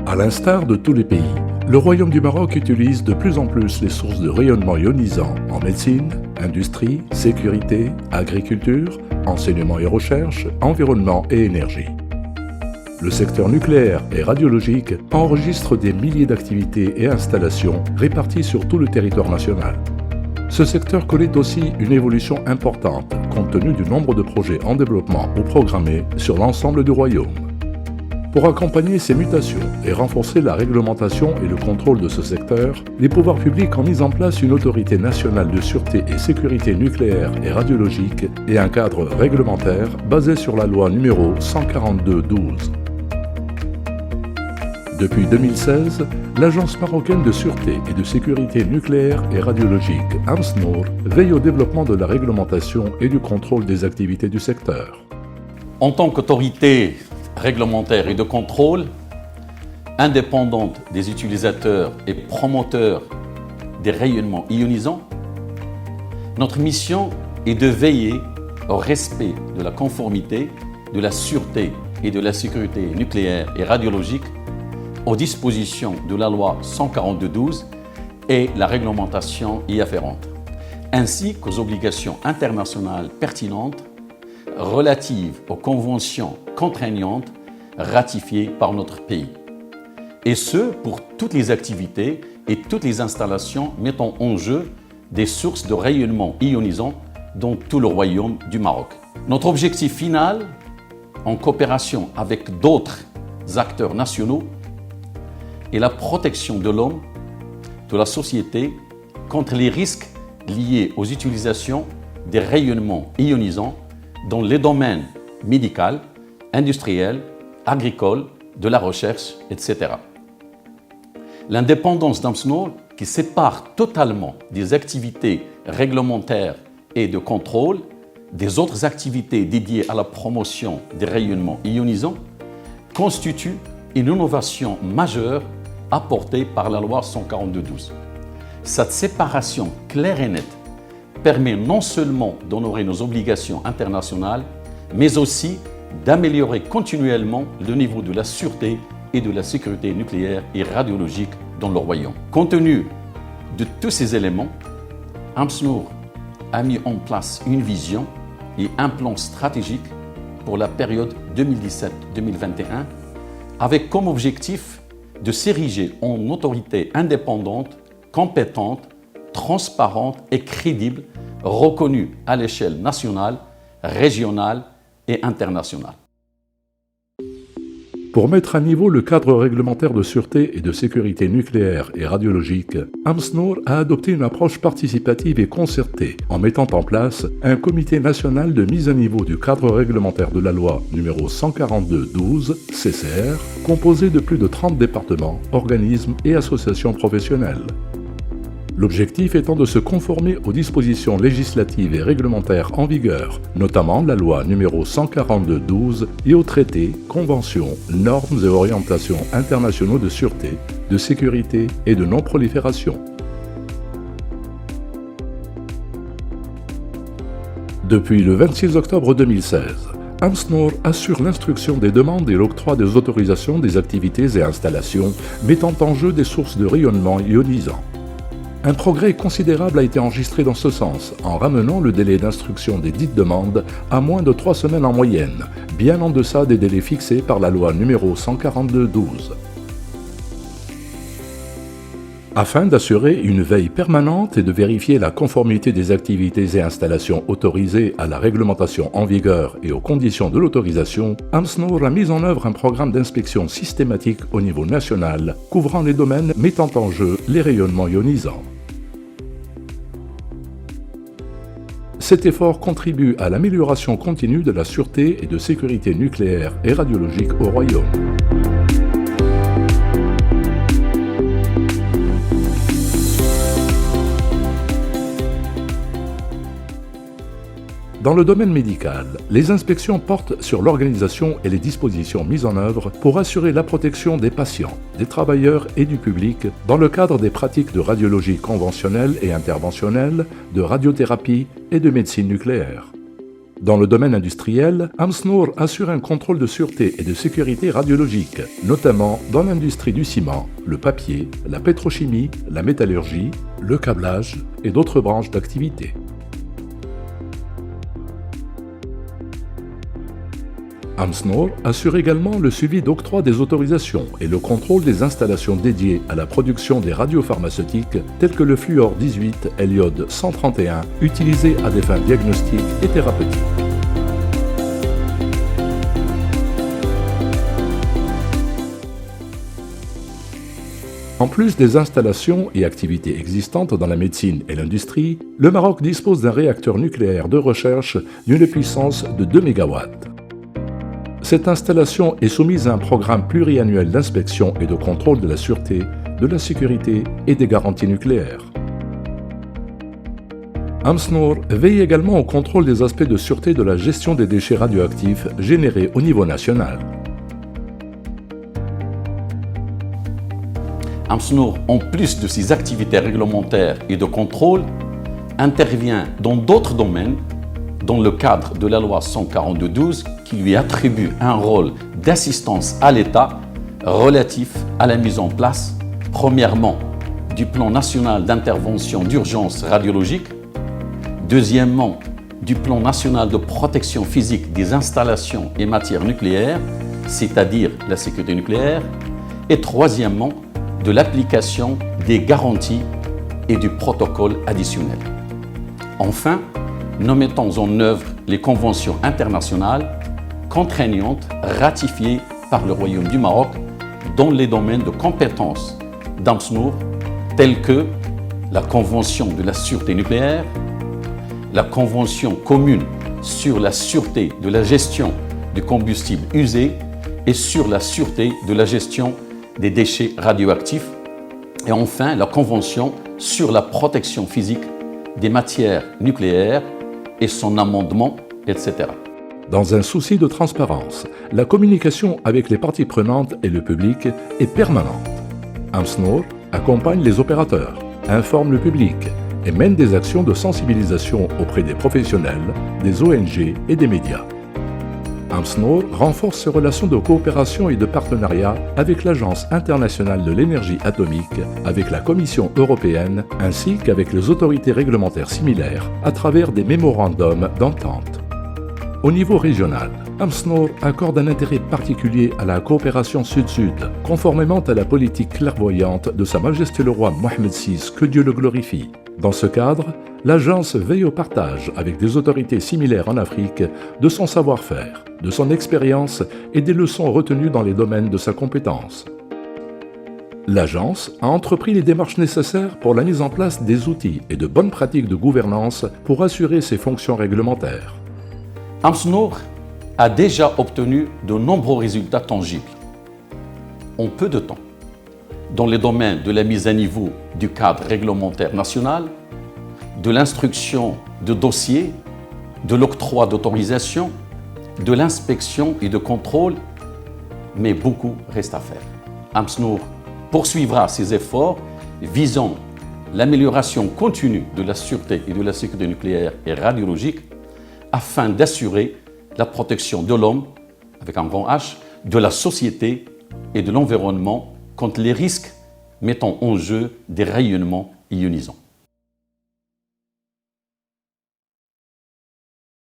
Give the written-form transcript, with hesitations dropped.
À l'instar de tous les pays, le Royaume du Maroc utilise de plus en plus les sources de rayonnement ionisant en médecine, industrie, sécurité, agriculture, enseignement et recherche, environnement et énergie. Le secteur nucléaire et radiologique enregistre des milliers d'activités et installations réparties sur tout le territoire national. Ce secteur connaît aussi une évolution importante compte tenu du nombre de projets en développement ou programmés sur l'ensemble du royaume. Pour accompagner ces mutations et renforcer la réglementation et le contrôle de ce secteur, les pouvoirs publics ont mis en place une autorité nationale de sûreté et sécurité nucléaire et radiologique et un cadre réglementaire basé sur la loi numéro 142/12. Depuis 2016, l'Agence marocaine de sûreté et de sécurité nucléaire et radiologique AMSNOR veille au développement de la réglementation et du contrôle des activités du secteur. En tant qu'autorité réglementaire et de contrôle, indépendante des utilisateurs et promoteurs des rayonnements ionisants, notre mission est de veiller au respect de la conformité, de la sûreté et de la sécurité nucléaire et radiologique aux dispositions de la loi 142/12 et la réglementation y afférente, ainsi qu'aux obligations internationales pertinentes relatives aux conventions contraignantes ratifiées par notre pays. Et ce, pour toutes les activités et toutes les installations mettant en jeu des sources de rayonnement ionisant dans tout le royaume du Maroc. Notre objectif final, en coopération avec d'autres acteurs nationaux, est la protection de l'homme, de la société, contre les risques liés aux utilisations des rayonnements ionisants dans les domaines médical, industriel, agricole, de la recherche, etc. L'indépendance d'AMSNOR, qui sépare totalement des activités réglementaires et de contrôle des autres activités dédiées à la promotion des rayonnements ionisants, constitue une innovation majeure apportée par la loi 142/12. Cette séparation claire et nette permet non seulement d'honorer nos obligations internationales, mais aussi d'améliorer continuellement le niveau de la sûreté et de la sécurité nucléaire et radiologique dans le royaume. Compte tenu de tous ces éléments, AMSNOR a mis en place une vision et un plan stratégique pour la période 2017-2021 avec comme objectif de s'ériger en autorité indépendante, compétente, transparente et crédible, reconnue à l'échelle nationale, régionale et internationale. Pour mettre à niveau le cadre réglementaire de sûreté et de sécurité nucléaire et radiologique, AMSNOR a adopté une approche participative et concertée en mettant en place un comité national de mise à niveau du cadre réglementaire de la loi numéro 142/12 CCR, composé de plus de 30 départements, organismes et associations professionnelles. L'objectif étant de se conformer aux dispositions législatives et réglementaires en vigueur, notamment la loi numéro 142/12 et aux traités, conventions, normes et orientations internationaux de sûreté, de sécurité et de non-prolifération. Depuis le 26 octobre 2016, AMSNOR assure l'instruction des demandes et l'octroi des autorisations des activités et installations mettant en jeu des sources de rayonnement ionisant. Un progrès considérable a été enregistré dans ce sens, en ramenant le délai d'instruction des dites demandes à moins de 3 semaines en moyenne, bien en deçà des délais fixés par la loi numéro 142/12. Afin d'assurer une veille permanente et de vérifier la conformité des activités et installations autorisées à la réglementation en vigueur et aux conditions de l'autorisation, AMSNOR a mis en œuvre un programme d'inspection systématique au niveau national, couvrant les domaines mettant en jeu les rayonnements ionisants. Cet effort contribue à l'amélioration continue de la sûreté et de sécurité nucléaire et radiologique au Royaume. Dans le domaine médical, les inspections portent sur l'organisation et les dispositions mises en œuvre pour assurer la protection des patients, des travailleurs et du public dans le cadre des pratiques de radiologie conventionnelle et interventionnelle, de radiothérapie et de médecine nucléaire. Dans le domaine industriel, AMSNOR assure un contrôle de sûreté et de sécurité radiologique, notamment dans l'industrie du ciment, le papier, la pétrochimie, la métallurgie, le câblage et d'autres branches d'activité. AMSNOR assure également le suivi d'octroi des autorisations et le contrôle des installations dédiées à la production des radiopharmaceutiques telles que le fluor 18 et l'iode 131 utilisés à des fins diagnostiques et thérapeutiques. En plus des installations et activités existantes dans la médecine et l'industrie, le Maroc dispose d'un réacteur nucléaire de recherche d'une puissance de 2 MW. Cette installation est soumise à un programme pluriannuel d'inspection et de contrôle de la sûreté, de la sécurité et des garanties nucléaires. AMSNOR veille également au contrôle des aspects de sûreté de la gestion des déchets radioactifs générés au niveau national. AMSNOR, en plus de ses activités réglementaires et de contrôle, intervient dans d'autres domaines dans le cadre de la loi 142/12 qui lui attribue un rôle d'assistance à l'État relatif à la mise en place, premièrement, du plan national d'intervention d'urgence radiologique, deuxièmement, du plan national de protection physique des installations et matières nucléaires, c'est-à-dire la sécurité nucléaire, et troisièmement, de l'application des garanties et du protocole additionnel. Enfin, nous mettons en œuvre les conventions internationales contraignantes ratifiées par le Royaume du Maroc dans les domaines de compétences d'AMSNOR tels que la Convention de la sûreté nucléaire, la Convention commune sur la sûreté de la gestion du combustible usé et sur la sûreté de la gestion des déchets radioactifs, et enfin la Convention sur la protection physique des matières nucléaires et son amendement, etc. Dans un souci de transparence, la communication avec les parties prenantes et le public est permanente. AMSNOR accompagne les opérateurs, informe le public et mène des actions de sensibilisation auprès des professionnels, des ONG et des médias. AMSNOR renforce ses relations de coopération et de partenariat avec l'Agence internationale de l'énergie atomique, avec la Commission européenne ainsi qu'avec les autorités réglementaires similaires à travers des mémorandums d'entente. Au niveau régional, AMSNOR accorde un intérêt particulier à la coopération sud-sud, conformément à la politique clairvoyante de Sa Majesté le Roi Mohammed VI, que Dieu le glorifie. Dans ce cadre, l'agence veille au partage avec des autorités similaires en Afrique de son savoir-faire, de son expérience et des leçons retenues dans les domaines de sa compétence. L'agence a entrepris les démarches nécessaires pour la mise en place des outils et de bonnes pratiques de gouvernance pour assurer ses fonctions réglementaires. AMSNOR a déjà obtenu de nombreux résultats tangibles en peu de temps dans les domaines de la mise à niveau du cadre réglementaire national, de l'instruction de dossiers, de l'octroi d'autorisation, de l'inspection et de contrôle, mais beaucoup reste à faire. AMSNOR poursuivra ses efforts visant l'amélioration continue de la sûreté et de la sécurité nucléaire et radiologique afin d'assurer la protection de l'homme, avec un grand H, de la société et de l'environnement contre les risques mettant en jeu des rayonnements ionisants.